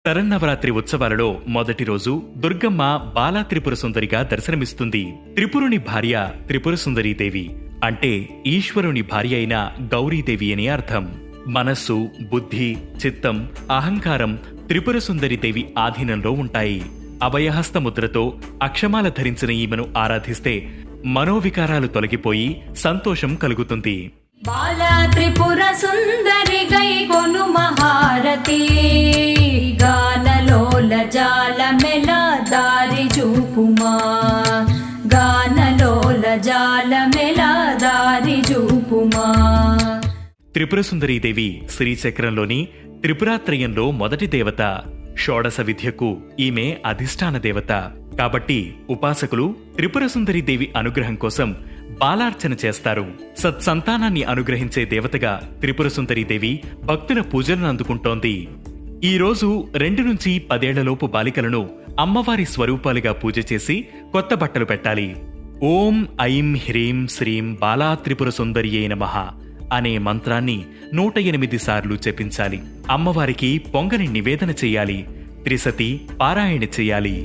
శరన్నవరాత్రి ఉత్సవాలలో మొదటి రోజు దుర్గమ్మ బాలా త్రిపుర సుందరిగా దర్శనమిస్తుంది. త్రిపురుని భార్య త్రిపుర సుందరీదేవి అంటే ఈశ్వరుని భార్య అయిన గౌరీదేవి అని అర్థం. మనస్సు, బుద్ధి, చిత్తం, అహంకారం త్రిపుర సుందరీదేవి ఆధీనంలో ఉంటాయి. అభయహస్త ముద్రతో అక్షమాల ధరించిన ఈమెను ఆరాధిస్తే మనోవికారాలు తొలగిపోయి సంతోషం కలుగుతుంది. బాలా త్రిపుర సుందరి గై కొను మహారతి, గానలోల జాల మెల దారి చూపుమా, గానలోల జాల మెల దారి చూపుమా. త్రిపుర సుందరీదేవి శ్రీచక్రంలోని త్రిపురాత్రయంలో మొదటి దేవత. షోడశ విద్యకు ఈమె అధిష్టాన దేవత. కాబట్టి ఉపాసకులు త్రిపుర సుందరీదేవి అనుగ్రహం కోసం బాలార్చన చేస్తారు. సత్సంతానాన్ని అనుగ్రహించే దేవతగా త్రిపుర సుందరీదేవి భక్తుల పూజలను అందుకుంటోంది. ఈ రోజు 2 నుంచి 10 ఏళ్లలోపు బాలికలను అమ్మవారి స్వరూపాలుగా పూజ చేసి కొత్త బట్టలు పెట్టాలి. ఓం ఐం హ్రీం శ్రీం బాలా త్రిపుర సుందరియే నమః అనే మంత్రాన్ని 108 సార్లు జపించాలి. అమ్మవారికి పొంగని నివేదన చెయ్యాలి. త్రిసతి పారాయణ చెయ్యాలి.